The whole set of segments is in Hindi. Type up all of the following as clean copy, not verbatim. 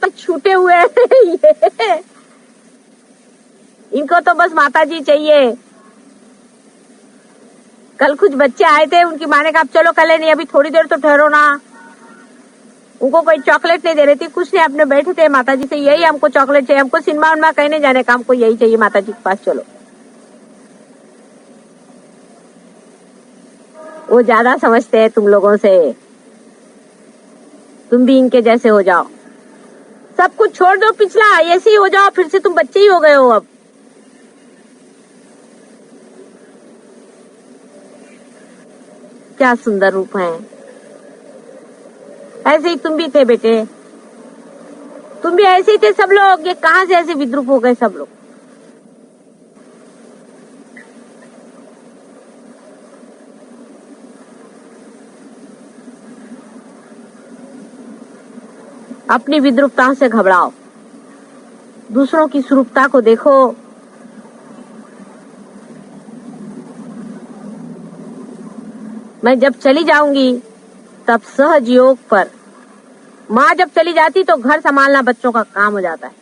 तक छूटे हुए हैं ये। इनको तो बस माताजी चाहिए। कल कुछ बच्चे आए थे, उनकी माँ ने कहा चलो कल नहीं, अभी थोड़ी देर तो ठहरो ना। उनको कोई चॉकलेट नहीं दे रही थी, कुछ नहीं, अपने बैठे थे माताजी से, यही हमको चॉकलेट चाहिए, हमको सिनेमा उनमा कहने जाने का, हमको यही चाहिए माताजी के पास चलो। वो ज्यादा समझते हैं तुम लोगों से, तुम भी इनके जैसे हो जाओ। सब कुछ छोड़ दो पिछला, ऐसे ही हो जाओ, फिर से तुम बच्चे ही हो गए हो अब। क्या सुंदर रूप है। ऐसे ही तुम भी थे बेटे, तुम भी ऐसे ही थे सब लोग। ये कहां से ऐसे विद्रूप हो गए सब लोग। अपनी विद्रूपता से घबराओ, दूसरों की स्वरूपता को देखो। मैं जब चली जाऊंगी तब सहज योग पर, माँ जब चली जाती तो घर संभालना बच्चों का काम हो जाता है।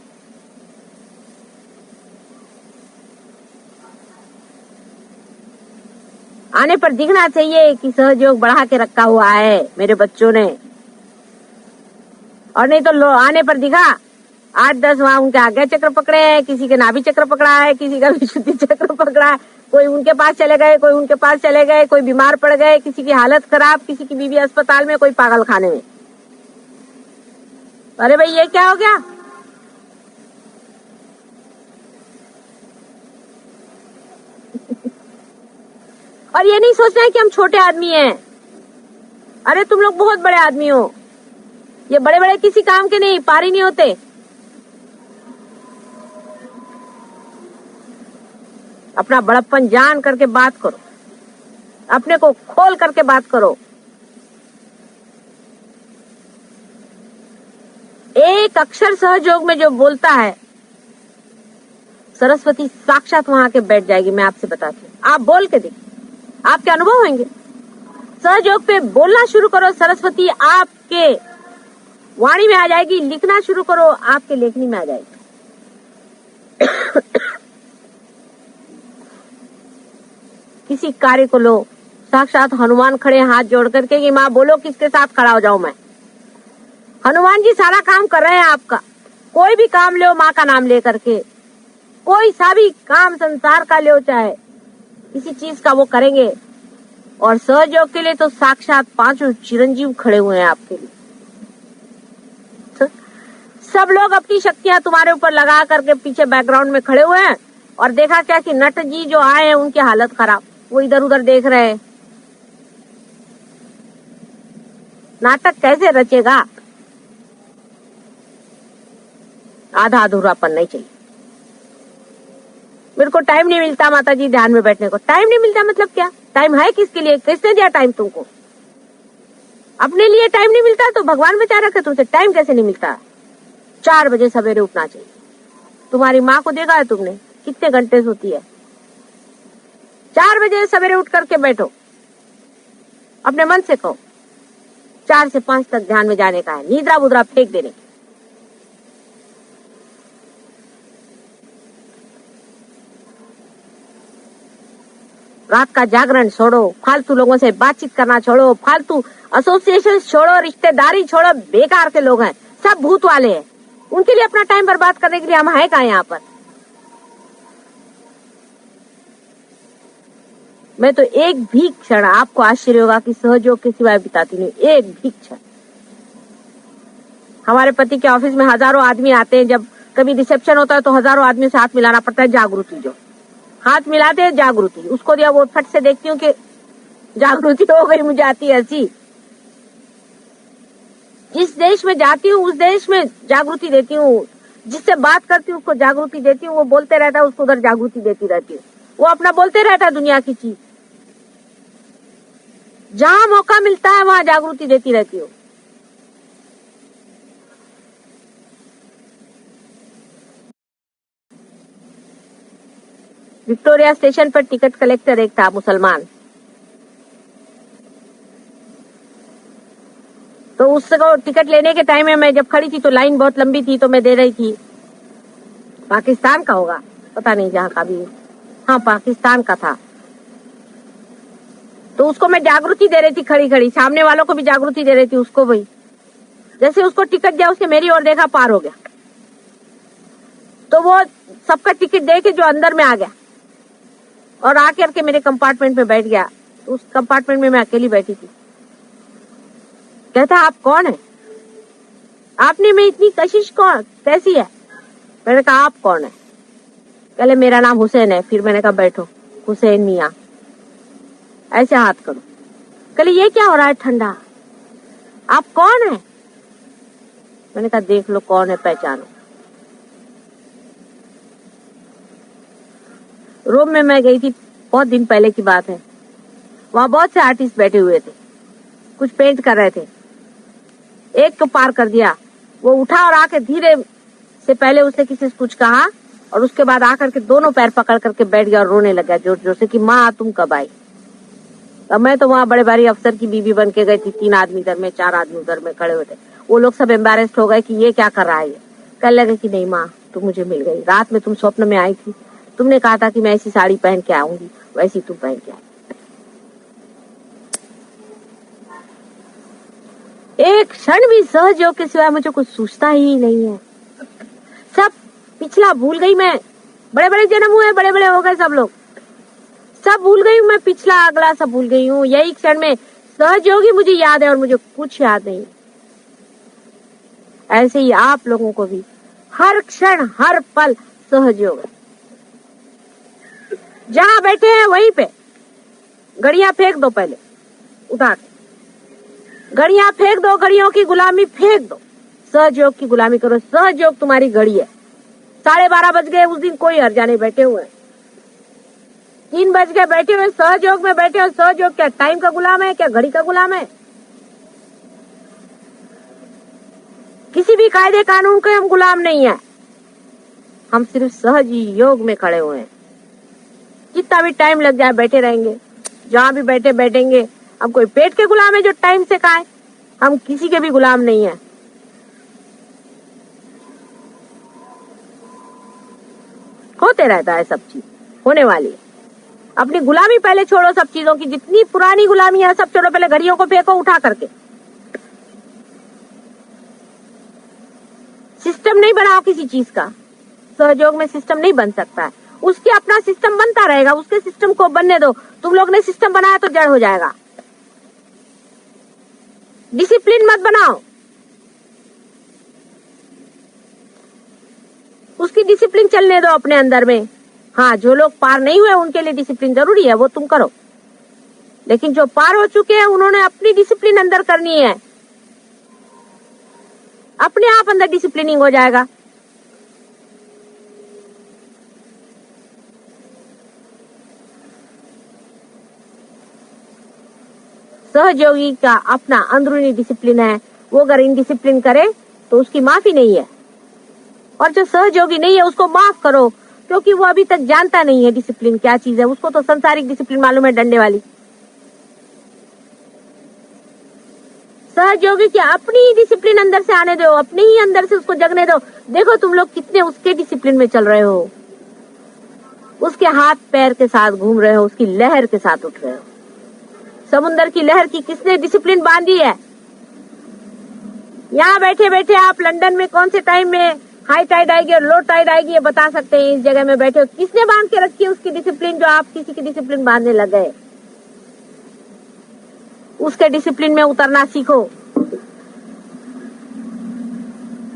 आने पर दिखना चाहिए कि सहयोग बढ़ा के रखा हुआ है मेरे बच्चों ने, और नहीं तो आने पर दिखा 8-10 वहां उनके आज्ञा चक्र पकड़े हैं, किसी के नाभि चक्र पकड़ा है, किसी का विशुद्धि चक्र पकड़ा है, कोई उनके पास चले गए, कोई उनके पास चले गए, कोई बीमार पड़ गए, किसी की हालत खराब, किसी की बीवी अस्पताल में, कोई पागल खाने में। अरे भाई ये क्या हो गया। और ये नहीं सोचना है कि हम छोटे आदमी हैं। अरे तुम लोग बहुत बड़े आदमी हो, ये बड़े बड़े किसी काम के नहीं, पारी नहीं होते। अपना बड़प्पन जान करके बात करो, अपने को खोल करके बात करो। एक अक्षर सहयोग में जो बोलता है, सरस्वती साक्षात वहां के बैठ जाएगी। मैं आपसे बताती हूँ, आप बोल के देखिए, आपके अनुभव होंगे। सहयोग पे बोलना शुरू करो, सरस्वती आपके वाणी में आ जाएगी। लिखना शुरू करो, आपके लेखनी में आ जाएगी। किसी कार्य को लो, साक्षात हनुमान खड़े हाथ जोड़ करके कि माँ बोलो किसके साथ खड़ा हो जाऊं मैं। हनुमान जी सारा काम कर रहे हैं आपका। कोई भी काम लो माँ का नाम लेकर के, कोई सा भी काम संसार का लो, चाहे किसी चीज का, वो करेंगे। और सहयोग के लिए तो साक्षात 5 चिरंजीव खड़े हुए हैं आपके लिए। सब लोग अपनी शक्तियां तुम्हारे ऊपर लगा करके पीछे बैकग्राउंड में खड़े हुए हैं। और देखा क्या कि नट जी जो आए हैं उनकी हालत खराब, वो इधर उधर देख रहे हैं। नाटक कैसे रचेगा। आधा अधूरापन नहीं चाहिए। मेरे को टाइम नहीं मिलता माता जी ध्यान में बैठने को। टाइम नहीं मिलता मतलब क्या, टाइम है किसके लिए, किसने दिया टाइम तुमको। अपने लिए टाइम नहीं मिलता तो भगवान बचा रखे तुमसे टाइम कैसे नहीं मिलता। 4 बजे सवेरे उठना चाहिए। तुम्हारी माँ को देखा है तुमने कितने घंटे सोती है। 4 बजे सवेरे उठ करके बैठो, अपने मन से कहो 4 से 5 तक ध्यान में जाने का है, नींदरा बुदरा फेंक देने की। रात का जागरण छोड़ो, फालतू लोगों से बातचीत करना छोड़ो, फालतू एसोसिएशन छोड़ो, रिश्तेदारी छोड़ो। बेकार के लोग हैं, सब भूत वाले हैं। उनके लिए अपना टाइम बर्बाद करने के लिए हम है कहाँ यहाँ पर। मैं तो एक भी क्षण, आपको आश्चर्य होगा कि सहयोग के सिवाय बिताती नहीं, एक भी क्षण। हमारे पति के ऑफिस में हजारों आदमी आते हैं, जब कभी रिसेप्शन होता है तो हजारों आदमियों से हाथ मिलाना पड़ता है। जागृति जो हाथ मिलाते हैं, जागृति उसको दिया, वो फट से देखती हूँ कि जागृति हो गई, मुझे आती है हंसी। जिस देश में जाती हूँ उस देश में जागृति देती हूँ, जिससे बात करती हूँ उसको जागृति देती हूँ, वो बोलते रहता है उसको उधर जागृति देती रहती हूँ। वो अपना बोलते रहता है दुनिया की चीज, जहां मौका मिलता है वहां जागृति देती रहती हूँ। विक्टोरिया स्टेशन पर टिकट कलेक्टर एक था मुसलमान, तो उसको टिकट लेने के टाइम में मैं जब खड़ी थी तो लाइन बहुत लंबी थी, तो मैं दे रही थी। पाकिस्तान का होगा, पता नहीं जहाँ का भी, हाँ पाकिस्तान का था। तो उसको मैं जागृति दे रही थी खड़ी खड़ी, सामने वालों को भी जागृति दे रही थी, उसको भी। जैसे उसको टिकट दिया, उसने मेरी ओर देखा, पार हो गया। तो वो सबका टिकट दे के जो अंदर में आ गया और आकर के मेरे कंपार्टमेंट में बैठ गया। उस कंपार्टमेंट में मैं अकेली बैठी थी। कहता आप कौन है, आपने में इतनी कशिश कौन कैसी है? मैंने कहा आप कौन है? पहले मेरा नाम हुसैन है। फिर मैंने कहा बैठो, हुसैन मियाँ, ऐसे हाथ करो। कहले ये क्या हो रहा है ठंडा, आप कौन है? मैंने कहा देख लो कौन है, पहचानो। रोम में मैं गई थी, बहुत दिन पहले की बात है। वहां बहुत से आर्टिस्ट बैठे हुए थे, कुछ पेंट कर रहे थे। एक को पार कर दिया, वो उठा और आके धीरे से, पहले उसने किसी से कुछ कहा और उसके बाद आकर के दोनों पैर पकड़ करके बैठ गया और रोने लगा जोर जोर से कि माँ तुम कब आई। अब मैं तो वहां बड़े भारी अफसर की बीवी बन के गई थी। 3 आदमी इधर में, 4 आदमी उधर में खड़े हुए थे। वो लोग सब एम्बेरेस्ड हो गए कि ये क्या कर रहा है। कहने लगे कि नहीं माँ, तुम मुझे मिल गई, रात में तुम स्वप्न में आई थी, तुमने कहा था कि मैं ऐसी साड़ी पहन के आऊंगी, वैसी तुम पहन के आई। एक क्षण भी सहयोग के सिवाय मुझे कुछ सूझता ही नहीं है। सब पिछला भूल गई मैं। बड़े बड़े जन्म हुए, बड़े बड़े हो गए सब लोग, सब भूल गई हूँ मैं। पिछला अगला सब भूल गई हूँ। यही क्षण में सहयोगी मुझे याद है और मुझे कुछ याद नहीं। ऐसे ही आप लोगों को भी हर क्षण हर पल सहयोग है। जहां बैठे हैं वहीं पे घड़ियां फेंक दो, पहले उठा के घड़ियां फेंक दो, घड़ियों की गुलामी फेंक दो, सहयोग की गुलामी करो। सहयोग तुम्हारी घड़ी है। 12:30 बज गए उस दिन, कोई हर्जा नहीं, बैठे हुए। 3 बज गए बैठे हुए, सहयोग में बैठे हो। सहयोग क्या टाइम का गुलाम है, क्या घड़ी का गुलाम है? किसी भी कायदे कानून के हम गुलाम नहीं है। हम सिर्फ सहज योग में खड़े हुए हैं। जितना भी टाइम लग जाए बैठे रहेंगे, जहां भी बैठे बैठेंगे। हम कोई पेट के गुलाम है जो टाइम से खाए? हम किसी के भी गुलाम नहीं है। होते रहता है, सब चीज होने वाली है। अपनी गुलामी पहले छोड़ो, सब चीजों की जितनी पुरानी गुलामी है सब छोड़ो। पहले घड़ियों को फेंको उठा करके। सिस्टम नहीं बनाओ किसी चीज का। सहयोग में सिस्टम नहीं बन सकता है। उसके अपना सिस्टम बनता रहेगा, उसके सिस्टम को बनने दो। तुम लोग ने सिस्टम बनाया तो जड़ हो जाएगा। डिसिप्लिन मत बनाओ, उसकी डिसिप्लिन चलने दो अपने अंदर में। हाँ, जो लोग पार नहीं हुए उनके लिए डिसिप्लिन जरूरी है, वो तुम करो। लेकिन जो पार हो चुके हैं उन्होंने अपनी डिसिप्लिन अंदर करनी है। अपने आप अंदर डिसिप्लिनिंग हो जाएगा। सहयोगी का अपना अंदरूनी डिसिप्लिन है। वो अगर इनडिसिप्लिन करे तो उसकी माफी नहीं है। और जो सहयोगी नहीं है उसको माफ करो, क्योंकि वो अभी तक जानता नहीं है डिसिप्लिन क्या चीज है। उसको तो संसारिक डिसिप्लिन मालूम है, डंडे वाली। सहयोगी की अपनी डिसिप्लिन अंदर से आने दो, अपने ही अंदर से उसको जगने दो। देखो तुम लोग कितने उसके डिसिप्लिन में चल रहे हो, उसके हाथ पैर के साथ घूम रहे हो, उसकी लहर के साथ उठ रहे हो। समुद्र की लहर की किसने डिसिप्लिन बांधी है? यहाँ बैठे बैठे आप लंदन में कौन से टाइम में हाई टाइड आएगी और लो टाइड आएगी ये बता सकते हैं। इस जगह में बैठे हो, किसने बांध के रखी है उसकी डिसिप्लिन, जो आप किसी की डिसिप्लिन बांधने लग गए? उसके डिसिप्लिन में उतरना सीखो।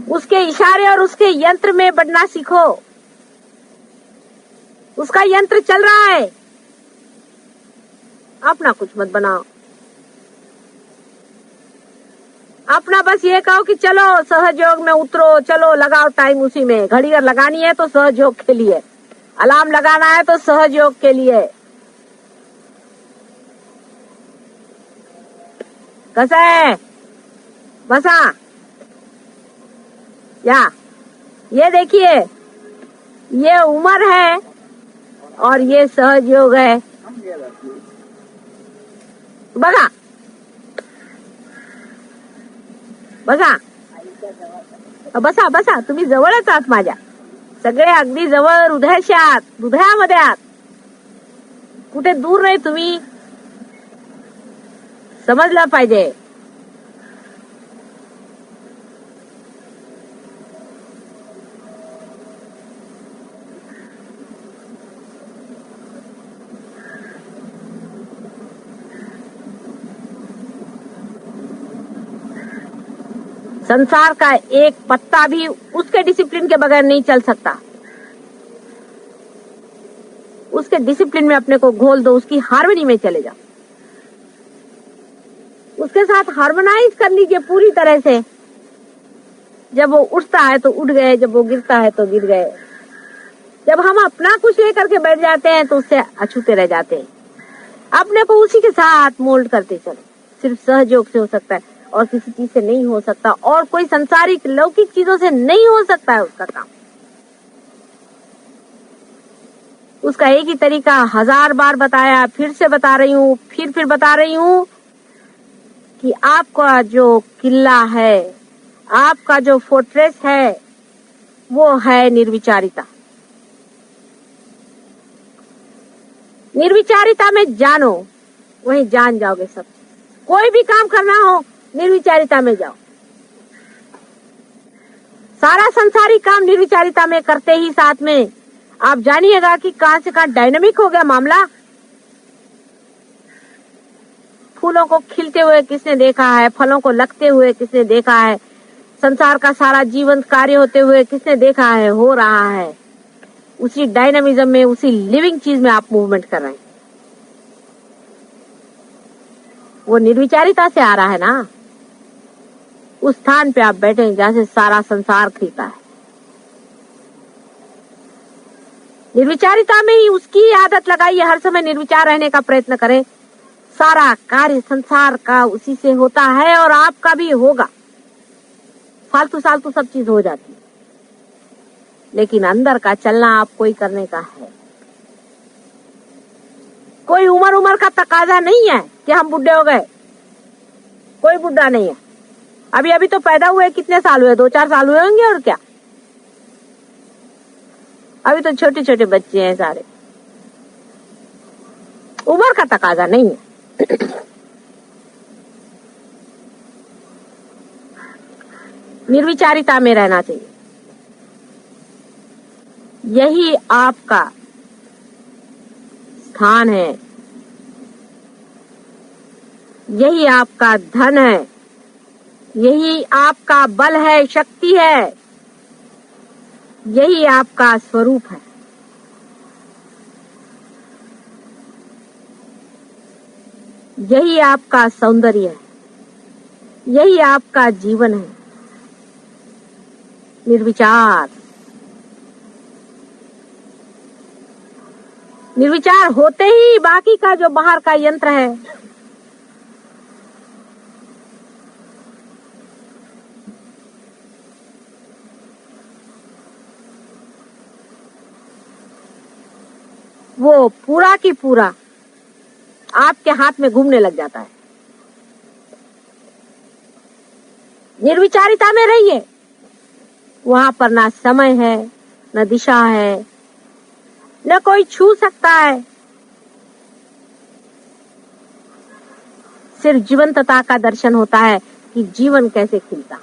उसके इशारे और उसके यंत्र में बढ़ना सीखो। उसका यंत्र चल रहा है, अपना कुछ मत बनाओ। अपना बस ये कहो कि चलो सहयोग में उतरो, चलो लगाओ टाइम उसी में। घड़ी अगर लगानी है तो सहयोग के लिए, अलार्म लगाना है तो सहयोग के लिए। कैसा है बसा? या ये देखिए, ये उम्र है और ये सहयोग है। बघा बघा, बसा बसा, तुम्ही जवळच आहात माझ्या, सगळे अगदी जवळ, हृदयाशी आहात, हृदयामध्ये आहात, कुठे दूर नाही तुम्ही, समजलं पाहिजे. संसार का एक पत्ता भी उसके डिसिप्लिन के बगैर नहीं चल सकता. उसके डिसिप्लिन में अपने को घोल दो, उसकी हार्मनी में चले जाओ, उसके साथ हार्मोनाइज कर लीजिए पूरी तरह से. जब वो उठता है तो उठ गए, जब वो गिरता है तो गिर गए. जब हम अपना कुछ लेकर के बैठ जाते हैं तो उससे अछूते रह जाते हैं. अपने को उसी के साथ मोल्ड करते चलो. सिर्फ सहयोग से हो सकता है और किसी चीज से नहीं हो सकता, और कोई संसारिक लौकिक चीजों से नहीं हो सकता है उसका काम. उसका एक ही तरीका 1000 बार बताया, फिर से बता रही हूँ, फिर बता रही हूँ कि आपका जो किला है, आपका जो फोर्ट्रेस है, वो है निर्विचारिता. निर्विचारिता में जानो, वहीं जान जाओगे सब. कोई भी काम करना हो निर्विचारिता में जाओ. सारा संसारिक काम निर्विचारिता में करते ही साथ में आप जानिएगा कि कहां से कहां डायनामिक हो गया मामला. फूलों को खिलते हुए किसने देखा है, फलों को लगते हुए किसने देखा है, संसार का सारा जीवंत कार्य होते हुए किसने देखा है, हो रहा है. उसी डायनामिज्म में, उसी लिविंग चीज में आप मूवमेंट कर रहे हैं. वो निर्विचारिता से आ रहा है ना. उस स्थान पे आप बैठे हैं जहां से सारा संसार खिलता है. निर्विचारिता में ही उसकी आदत लगाइए, हर समय निर्विचार रहने का प्रयत्न करें. सारा कार्य संसार का उसी से होता है और आपका भी होगा. फालतू सालतू सब चीज हो जाती है, लेकिन अंदर का चलना आपको ही करने का है. कोई उम्र का तकाजा नहीं है कि हम बुढ़े हो गए. कोई बुढ़ा नहीं है. अभी तो पैदा हुए कितने साल हुए, 2-4 साल हुए होंगे, और क्या. अभी तो छोटे छोटे बच्चे हैं सारे. उम्र का तकाजा नहीं है. निर्विचारिता में रहना चाहिए. यही आपका स्थान है, यही आपका धन है, यही आपका बल है, शक्ति है, यही आपका स्वरूप है. यही आपका सौंदर्य है, यही आपका जीवन है. निर्विचार. निर्विचार होते ही बाकी का जो बाहर का यंत्र है, वो पूरा की पूरा आपके हाथ में घूमने लग जाता है. निर्विचारिता में रहिए. वहां पर ना समय है, न दिशा है, न कोई छू सकता है. सिर्फ जीवंतता का दर्शन होता है कि जीवन कैसे खिलता है.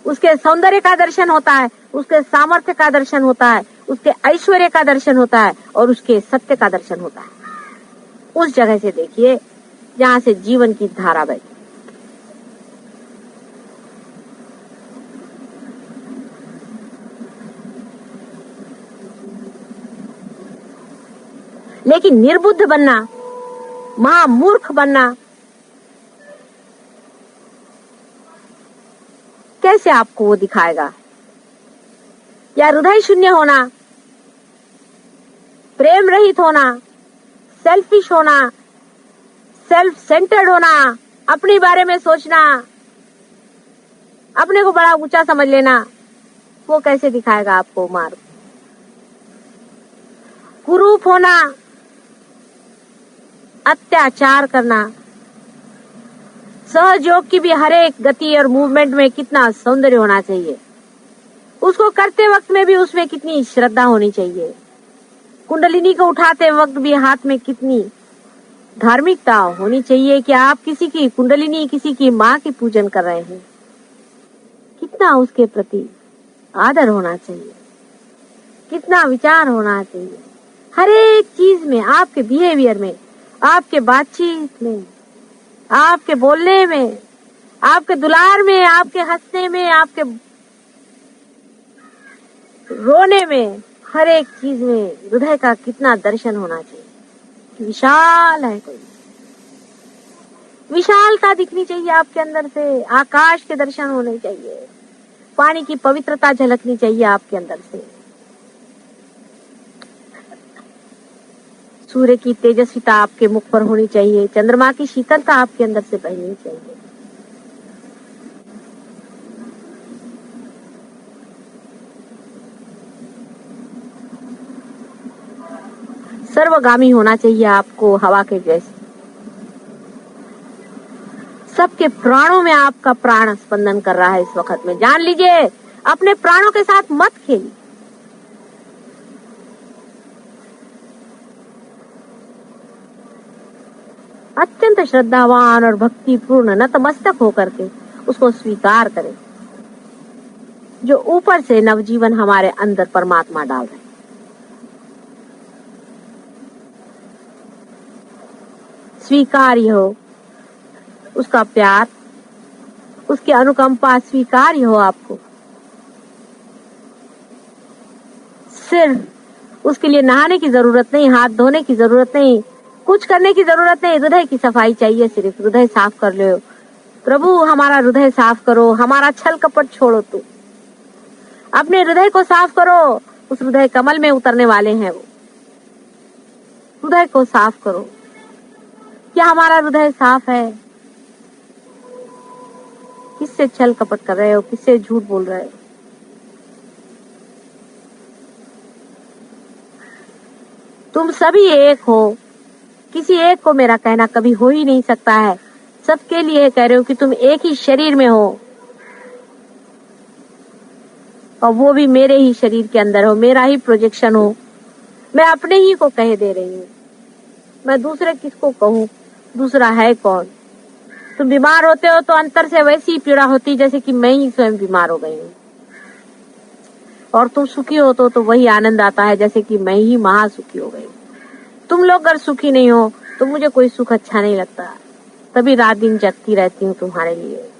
उसके सौंदर्य का दर्शन होता है, उसके सामर्थ्य का दर्शन होता है, उसके ऐश्वर्य का दर्शन होता है, और उसके सत्य का दर्शन होता है. उस जगह से देखिए जहां से जीवन की धारा बहती. लेकिन निर्बुद्ध बनना, महामूर्ख बनना, कैसे आपको वो दिखाएगा. या हृदय शून्य होना, प्रेम रहित होना, सेल्फिश होना, सेल्फ सेंटर्ड होना, अपने बारे में सोचना, अपने को बड़ा ऊंचा समझ लेना, वो कैसे दिखाएगा आपको मार्ग. कुरूप होना, अत्याचार करना, सहयोग की भी हर एक गति और मूवमेंट में कितना सौंदर्य होना चाहिए, उसको करते वक्त में भी उसमें कितनी श्रद्धा होनी चाहिए, कुंडलिनी को उठाते वक्त भी हाथ में कितनी धार्मिकता होनी चाहिए कि आप किसी की कुंडलिनी, किसी की माँ की पूजन कर रहे हैं, कितना उसके प्रति आदर होना चाहिए, कितना विचार होना चाहिए हर एक चीज में, आपके बिहेवियर में, आपके बातचीत में, आपके बोलने में, आपके दुलार में, आपके हंसने में, आपके रोने में, हर एक चीज में हृदय का कितना दर्शन होना चाहिए। विशाल है कोई, विशालता दिखनी चाहिए आपके अंदर से, आकाश के दर्शन होने चाहिए, पानी की पवित्रता झलकनी चाहिए आपके अंदर से, सूर्य की तेजस्विता आपके मुख पर होनी चाहिए, चंद्रमा की शीतलता आपके अंदर से बहनी चाहिए। सर्वगामी होना चाहिए आपको, हवा के जैसे, सबके प्राणों में आपका प्राण स्पंदन कर रहा है इस वक्त में। जान लीजिए, अपने प्राणों के साथ मत खेलिए। अत्यंत श्रद्धावान और भक्तिपूर्ण नतमस्तक होकर के उसको स्वीकार करें, जो ऊपर से नवजीवन हमारे अंदर परमात्मा डाल रहे हैं। स्वीकार्य हो उसका प्यार, उसकी अनुकंपा स्वीकार्य हो आपको। सिर्फ उसके लिए नहाने की जरूरत नहीं, हाथ धोने की जरूरत नहीं, कुछ करने की जरूरत नहीं, हृदय की सफाई चाहिए। सिर्फ हृदय साफ कर लो। प्रभु हमारा हृदय साफ करो, हमारा छल कपट छोड़ो, तू अपने हृदय को साफ करो। उस हृदय कमल में उतरने वाले हैं वो। हृदय को साफ करो। क्या हमारा हृदय साफ है? किससे छल कपट कर रहे हो, किससे झूठ बोल रहे हो? तुम सभी एक हो, किसी एक को मेरा कहना कभी हो ही नहीं सकता है। सबके लिए कह रहे हो कि तुम एक ही शरीर में हो, और वो भी मेरे ही शरीर के अंदर हो, मेरा ही प्रोजेक्शन हो। मैं अपने ही को कह दे रही हूँ, मैं दूसरे किसको कहूँ? दूसरा है कौन? तुम बीमार होते हो तो अंतर से वैसी पीड़ा होती जैसे कि मैं ही स्वयं बीमार हो गई हूँ, और तुम सुखी हो तो वही आनंद आता है जैसे कि मैं ही महासुखी हो गई। तुम लोग अगर सुखी नहीं हो तो मुझे कोई सुख अच्छा नहीं लगता, तभी रात दिन जगती रहती हूँ तुम्हारे लिए।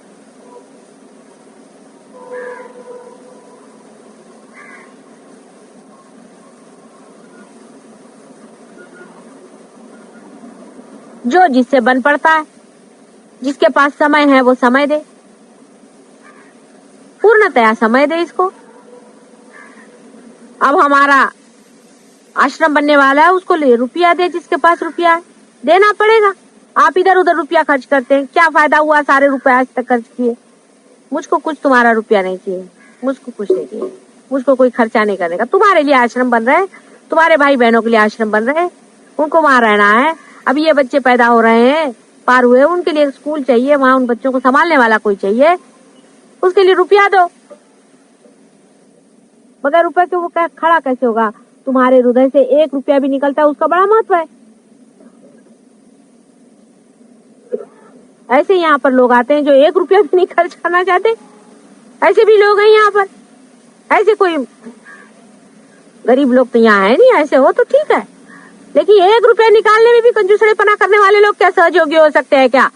जो जिससे बन पड़ता है, जिसके पास समय है वो समय दे, पूर्णतया समय दे इसको। अब हमारा आश्रम बनने वाला है, उसको ले रुपया दे, जिसके पास रुपया है देना पड़ेगा। आप इधर उधर रुपया खर्च करते हैं, क्या फायदा हुआ? सारे रुपए आज तक खर्च किए। मुझको कुछ तुम्हारा रुपया नहीं चाहिए, मुझको कुछ नहीं चाहिए, मुझको कोई खर्चा नहीं करने का। तुम्हारे लिए आश्रम बन रहे हैं, तुम्हारे भाई बहनों के लिए आश्रम बन रहे हैं, उनको वहां रहना है। अभी ये बच्चे पैदा हो रहे हैं, पार हुए, उनके लिए स्कूल चाहिए, वहां उन बच्चों को संभालने वाला कोई चाहिए, उसके लिए रुपया दो। बगैर रुपए के वो खड़ा कैसे होगा? तुम्हारे हृदय से एक रुपया भी निकलता है, उसका बड़ा महत्व है। ऐसे यहाँ पर लोग आते हैं जो एक रुपया भी नहीं खर्च करना चाहते, ऐसे भी लोग हैं यहाँ पर। ऐसे कोई गरीब लोग तो यहाँ है नहीं, ऐसे हो तो ठीक है, लेकिन एक रुपया निकालने में भी कंजूसड़ेपना करने वाले लोग क्या सहयोगी हो सकते हैं क्या?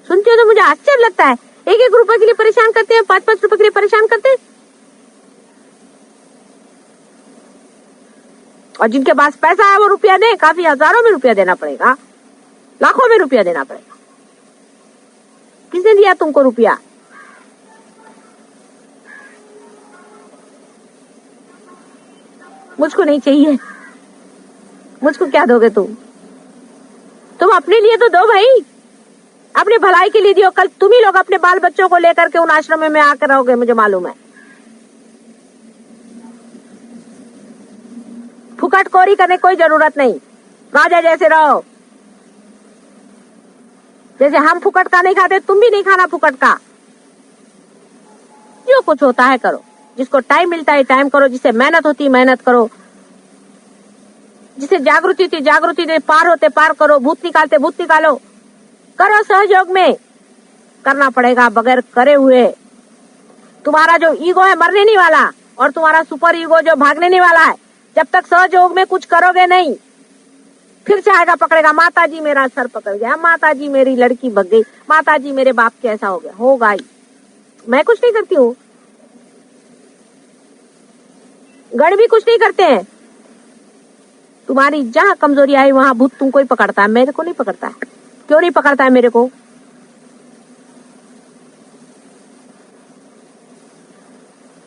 सुनते हो तो मुझे आश्चर्य लगता है। एक एक रुपए के लिए परेशान करते हैं, 5-5 रुपए के लिए परेशान करते हैं, और जिनके पास पैसा है वो रुपया दे, काफी हजारों में रुपया देना पड़ेगा, लाखों में रुपया देना पड़ेगा। किसने दिया तुमको रुपया? मुझको नहीं चाहिए, मुझको क्या दोगे तुम? तुम अपने लिए तो दो भाई, अपने भलाई के लिए दियो। कल तुम ही लोग अपने बाल बच्चों को लेकर के उन आश्रम में आकर रहोगे, मुझे मालूम है। फुकटखोरी करने कोई जरूरत नहीं, राजा जैसे रहो। जैसे हम फुकट का नहीं खाते, तुम भी नहीं खाना फुकट का। जो कुछ होता है करो, जिसको टाइम मिलता है टाइम करो, जिसे मेहनत होती है मेहनत करो, जिसे जागृति थी जागृति दे, पार होते पार करो, भूत निकालते भूत निकालो, करो सहयोग में। करना पड़ेगा, बगैर करे हुए तुम्हारा जो ईगो है मरने नहीं वाला, और तुम्हारा सुपर ईगो जो भागने नहीं वाला है। जब तक सहयोग में कुछ करोगे नहीं, फिर चाहेगा पकड़ेगा, माता जी मेरा सर पकड़ गया, माता जी मेरी लड़की भग गई, माता जी मेरे बाप के ऐसा हो गया। होगा ही, मैं कुछ नहीं करती हूँ, गण भी कुछ नहीं करते हैं। तुम्हारी जहां कमजोरी आई वहां भूत तुमको ही पकड़ता है, मेरे को नहीं पकड़ता है। क्यों नहीं पकड़ता है मेरे को?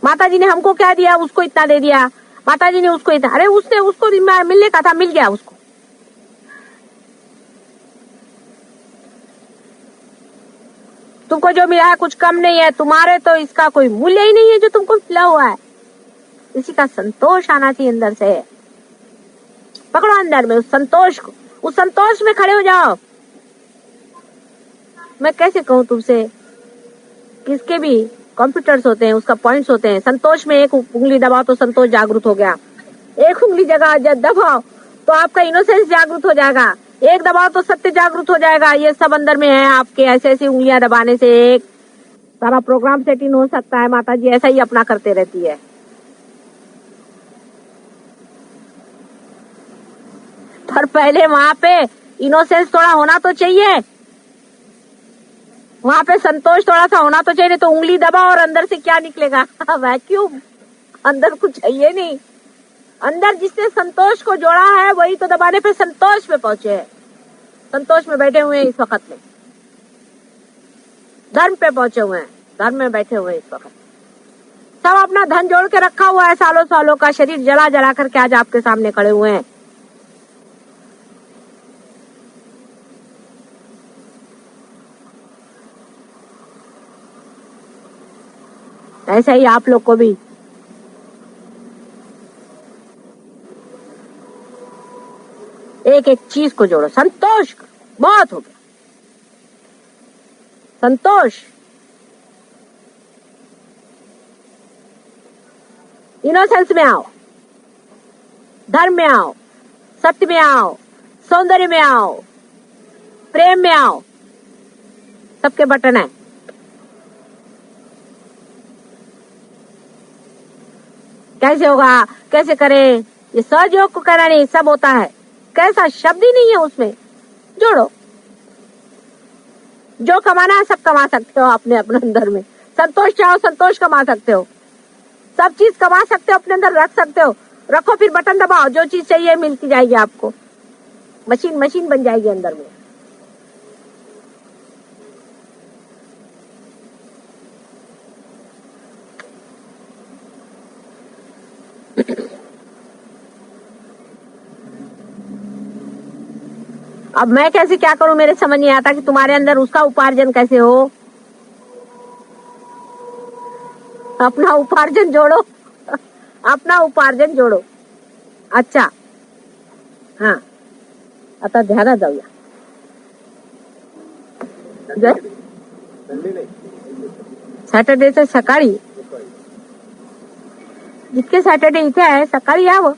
माता जी ने हमको क्या दिया, उसको इतना दे दिया, माता जी ने उसको इतना, अरे उसने उसको मिलने का था, मिल गया उसको। तुमको जो मिला है कुछ कम नहीं है, तुम्हारे तो इसका कोई मूल्य ही नहीं है जो तुमको मिला हुआ है। इसी का संतोष आना चाहिए अंदर से। पकड़ो अंदर में उस संतोष को, उस संतोष में खड़े हो जाओ। मैं कैसे कहूँ तुमसे, किसके भी कंप्यूटर्स होते हैं, उसका पॉइंट्स होते हैं। संतोष में एक उंगली दबाओ तो संतोष जागृत हो गया, एक उंगली जगह दबाओ तो आपका इनोसेंस जागृत हो जाएगा, एक दबाओ तो सत्य जागृत हो जाएगा। ये सब अंदर में है आपके। ऐसे ऐसी उंगलियां दबाने से एक सारा प्रोग्राम सेटिंग हो सकता है। माता जी ऐसा ही अपना करते रहती है। पर पहले वहां पे इनोसेंस थोड़ा होना तो चाहिए, वहां पे संतोष थोड़ा सा होना तो चाहिए। तो उंगली दबा और अंदर से क्या निकलेगा? वैक्यूम। अंदर कुछ चाहिए नहीं। अंदर जिसने संतोष को जोड़ा है वही तो दबाने पे संतोष पे पहुंचे हैं। संतोष में बैठे हुए हैं इस वक्त में, धर्म पे पहुंचे हुए हैं, धर्म में बैठे हुए हैं इस वक्त। सब अपना धन जोड़ के रखा हुआ है, सालों सालों का शरीर जला जला करके आज आपके सामने खड़े हुए हैं। ऐसा ही आप लोग को भी एक एक चीज को जोड़ो, संतोष करो, बहुत हो गया संतोष। इनोसेंस में आओ, धर्म में आओ, सत्य में आओ, सौंदर्य में आओ, प्रेम में आओ। सबके बटन है। कैसे होगा, कैसे करें? ये सहयोग को करना नहीं, सब होता है। कैसा शब्द ही नहीं है उसमें। जोड़ो, जो कमाना है सब कमा सकते हो अपने अपने अंदर में। संतोष चाहो संतोष कमा सकते हो, सब चीज कमा सकते हो, अपने अंदर रख सकते हो। रखो, फिर बटन दबाओ, जो चीज चाहिए मिलती जाएगी आपको। मशीन मशीन बन जाएगी अंदर में। अब मैं कैसे क्या करूं, मेरे समझ नहीं आता कि तुम्हारे अंदर उसका उपार्जन कैसे हो। अपना उपार्जन जोड़ो। अपना उपार्जन जोड़ो। अच्छा, हाँ, आता ध्यानात जाऊया। सॅटर्डेचं सकाळी, जितके सॅटर्डे इथे आहे सकाळी यावं।